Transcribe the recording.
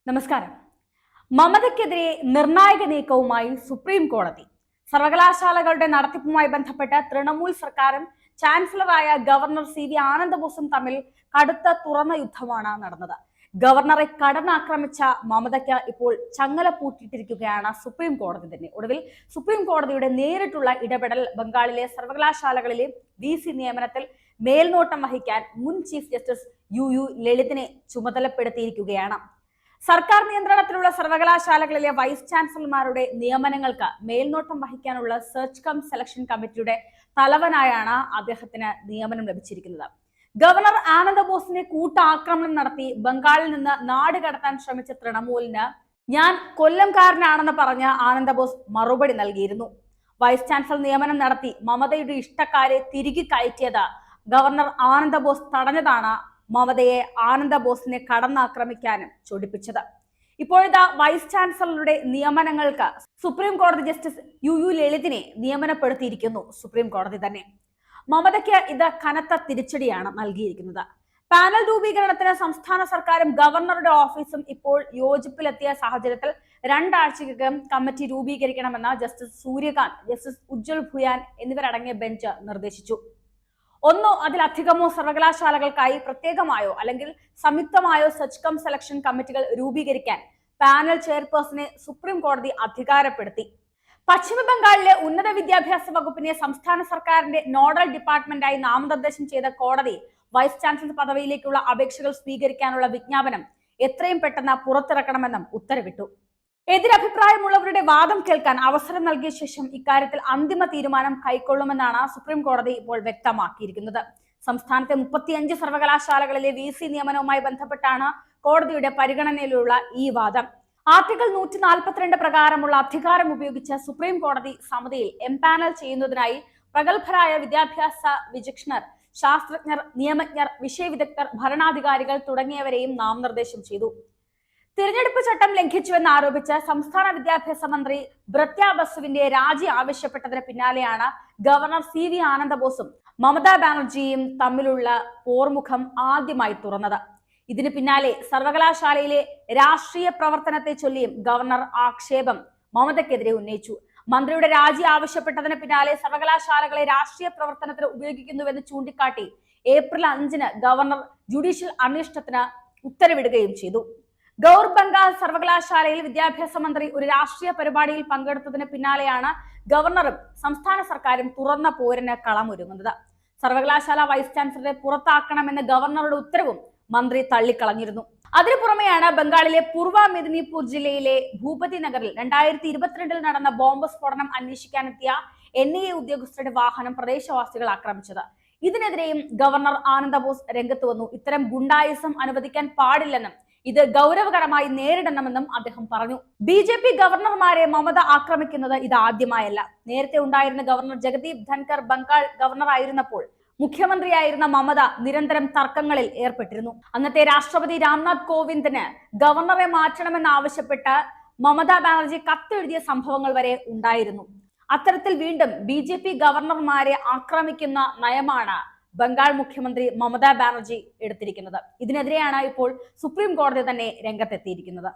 നമസ്കാരം. മമതയ്ക്കെതിരെ നിർണായക നീക്കവുമായി സുപ്രീം കോടതി. സർവകലാശാലകളുടെ നടത്തിപ്പുമായി ബന്ധപ്പെട്ട് തൃണമൂൽ സർക്കാരും ചാൻസലറായ ഗവർണർ CV ആനന്ദബോസും തമ്മിൽ കടുത്ത തുറന്ന യുദ്ധമാണ് നടന്നത്. ഗവർണറെ കടന്നാക്രമിച്ച മമതയ്ക്ക് ഇപ്പോൾ ചങ്ങല പൂട്ടിയിട്ടിരിക്കുകയാണ് സുപ്രീം കോടതി തന്നെ. ഒടുവിൽ സുപ്രീം കോടതിയുടെ നേരിട്ടുള്ള ഇടപെടൽ ബംഗാളിലെ സർവകലാശാലകളിലെ VC നിയമനത്തിൽ മേൽനോട്ടം വഹിക്കാൻ മുൻ ചീഫ് ജസ്റ്റിസ് UU ലളിതിനെ ചുമതലപ്പെടുത്തിയിരിക്കുകയാണ്. സർക്കാർ നിയന്ത്രണത്തിലുള്ള സർവകലാശാലകളിലെ വൈസ് ചാൻസലർമാരുടെ നിയമനങ്ങൾക്ക് മേൽനോട്ടം വഹിക്കാനുള്ള സെർച്ച് കം സെലക്ഷൻ കമ്മിറ്റിയുടെ തലവനായാണ് അദ്ദേഹത്തിന് നിയമനം ലഭിച്ചിരിക്കുന്നത്. ഗവർണർ ആനന്ദബോസിനെ കൂട്ടാക്രമണം നടത്തി ബംഗാളിൽ നിന്ന് നാട് കടത്താൻ ശ്രമിച്ച തൃണമൂലിന് ഞാൻ കൊല്ലംകാരനാണെന്ന് പറഞ്ഞ ആനന്ദബോസ് മറുപടി നൽകിയിരുന്നു. വൈസ് ചാൻസലർ നിയമനം നടത്തി മമതയുടെ ഇഷ്ടക്കാരെ തിരികെ കയറ്റിയത് ഗവർണർ ആനന്ദബോസ് തടഞ്ഞതാണ് മമതയെ ആനന്ദബോസിനെ കടന്നാക്രമിക്കാനും ചൊടിപ്പിച്ചത്. ഇപ്പോഴത്തെ വൈസ് ചാൻസലറുടെ നിയമനങ്ങൾക്ക് സുപ്രീം കോടതി ജസ്റ്റിസ് UU ലളിതിനെ നിയമനപ്പെടുത്തിയിരിക്കുന്നു സുപ്രീം കോടതി തന്നെ. മമതയ്ക്ക് ഇത് കനത്ത തിരിച്ചടിയാണ് നൽകിയിരിക്കുന്നത്. പാനൽ രൂപീകരണത്തിന് സംസ്ഥാന സർക്കാരും ഗവർണറുടെ ഓഫീസും ഇപ്പോൾ യോജിപ്പിലെത്തിയ സാഹചര്യത്തിൽ 2 ആഴ്ചയ്ക്കകം കമ്മിറ്റി രൂപീകരിക്കണമെന്ന് ജസ്റ്റിസ് സൂര്യകാന്ത്, ജസ്റ്റിസ് ഉജ്ജ്വൽ ഭുയാൻ എന്നിവരടങ്ങിയ ബെഞ്ച് നിർദ്ദേശിച്ചു. ഒന്നോ അതിലധികമോ സർവകലാശാലകൾക്കായി പ്രത്യേകമായോ അല്ലെങ്കിൽ സംയുക്തമായോ സെർച്ച് കം സെലക്ഷൻ കമ്മിറ്റികൾ രൂപീകരിക്കാൻ പാനൽ ചെയർപേഴ്സണെ സുപ്രീം കോടതി അധികാരപ്പെടുത്തി. പശ്ചിമ ബംഗാളിലെ ഉന്നത വിദ്യാഭ്യാസ വകുപ്പിനെ സംസ്ഥാന സർക്കാരിന്റെ നോഡൽ ഡിപ്പാർട്ട്മെന്റായി നാമനിർദ്ദേശം ചെയ്ത കോടതി വൈസ് ചാൻസലർ പദവിയിലേക്കുള്ള അപേക്ഷകൾ സ്വീകരിക്കാനുള്ള വിജ്ഞാപനം എത്രയും പെട്ടെന്ന് പുറത്തിറക്കണമെന്നും ഉത്തരവിട്ടു. എതിരഭിപ്രായമുള്ളവരുടെ വാദം കേൾക്കാൻ അവസരം നൽകിയ ശേഷം ഇക്കാര്യത്തിൽ അന്തിമ തീരുമാനം കൈക്കൊള്ളുമെന്നാണ് സുപ്രീം കോടതി ഇപ്പോൾ വ്യക്തമാക്കിയിരിക്കുന്നത്. സംസ്ഥാനത്തെ 35 സർവകലാശാലകളിലെ VC നിയമനവുമായി ബന്ധപ്പെട്ടാണ് കോടതിയുടെ പരിഗണനയിലുള്ള ഈ വാദം. ആർട്ടിക്കിൾ 142 പ്രകാരമുള്ള അധികാരം ഉപയോഗിച്ച് സുപ്രീം കോടതി സമിതിയിൽ എംപാനൽ ചെയ്യുന്നതിനായി പ്രഗത്ഭരായ വിദ്യാഭ്യാസ വിചക്ഷണർ, ശാസ്ത്രജ്ഞർ, നിയമജ്ഞർ, വിഷയവിദഗ്ധർ, ഭരണാധികാരികൾ തുടങ്ങിയവരെയും നാമനിർദ്ദേശം ചെയ്തു. തിരഞ്ഞെടുപ്പ് ചട്ടം ലംഘിച്ചുവെന്ന് ആരോപിച്ച് സംസ്ഥാന വിദ്യാഭ്യാസ മന്ത്രി ബ്രത്യ ബസുവിന്റെ രാജി ആവശ്യപ്പെട്ടതിന് പിന്നാലെയാണ് ഗവർണർ CV ആനന്ദബോസും മമതാ ബാനർജിയും തമ്മിലുള്ള പോർമുഖം ആദ്യമായി തുറന്നത്. ഇതിന് പിന്നാലെ സർവകലാശാലയിലെ രാഷ്ട്രീയ പ്രവർത്തനത്തെ ചൊല്ലിയും ഗവർണർ ആക്ഷേപം മമതയ്ക്കെതിരെ ഉന്നയിച്ചു. മന്ത്രിയുടെ രാജി ആവശ്യപ്പെട്ടതിന് പിന്നാലെ സർവകലാശാലകളെ രാഷ്ട്രീയ പ്രവർത്തനത്തിന് ഉപയോഗിക്കുന്നുവെന്ന് ചൂണ്ടിക്കാട്ടി ഏപ്രിൽ 5-ന് ഗവർണർ ജുഡീഷ്യൽ അന്വേഷണത്തിന് ഉത്തരവിടുകയും ചെയ്തു. ഗൗർ ബംഗാൾ സർവകലാശാലയിൽ വിദ്യാഭ്യാസ മന്ത്രി ഒരു രാഷ്ട്രീയ പരിപാടിയിൽ പങ്കെടുത്തതിന് പിന്നാലെയാണ് ഗവർണറും സംസ്ഥാന സർക്കാരും തുറന്ന പോരിന് കളമൊരുങ്ങുന്നത്. സർവകലാശാല വൈസ് ചാൻസലറെ പുറത്താക്കണമെന്ന ഗവർണറുടെ ഉത്തരവും മന്ത്രി തള്ളിക്കളഞ്ഞിരുന്നു. അതിനു പുറമെയാണ് ബംഗാളിലെ പൂർവ മെദിനിപൂർ ജില്ലയിലെ ഭൂപതി നഗറിൽ 2022-ൽ നടന്ന ബോംബ് സ്ഫോടനം അന്വേഷിക്കാനെത്തിയ NIA ഉദ്യോഗസ്ഥരുടെ വാഹനം പ്രദേശവാസികൾ ആക്രമിച്ചത്. ഇതിനെതിരെയും ഗവർണർ ആനന്ദബോസ് രംഗത്ത് വന്നു. ഇത്തരം ഗുണ്ടായിസം അനുവദിക്കാൻ പാടില്ലെന്നും ഇത് ഗൗരവകരമായി നേരിടണമെന്നും അദ്ദേഹം പറഞ്ഞു. BJP ഗവർണർമാരെ മമത ആക്രമിക്കുന്നത് ഇത് ആദ്യമായല്ല. നേരത്തെ ഉണ്ടായിരുന്ന ഗവർണർ ജഗദീപ് ധൻകർ ബംഗാൾ ഗവർണർ ആയിരുന്നപ്പോൾ മുഖ്യമന്ത്രിയായിരുന്ന മമത നിരന്തരം തർക്കങ്ങളിൽ ഏർപ്പെട്ടിരുന്നു. അന്നത്തെ രാഷ്ട്രപതി രാംനാഥ് കോവിന്ദിന് ഗവർണറെ മാറ്റണമെന്നാവശ്യപ്പെട്ട് മമതാ ബാനർജി കത്തെഴുതിയ സംഭവങ്ങൾ വരെ ഉണ്ടായിരുന്നു. അത്തരത്തിൽ വീണ്ടും BJP ഗവർണർമാരെ ആക്രമിക്കുന്ന നയമാണ് ബംഗാൾ മുഖ്യമന്ത്രി മമതാ ബാനർജി എടുത്തിരിക്കുന്നത്. ഇതിനെതിരെയാണ് ഇപ്പോൾ സുപ്രീം കോടതി തന്നെ രംഗത്തെത്തിയിരിക്കുന്നത്.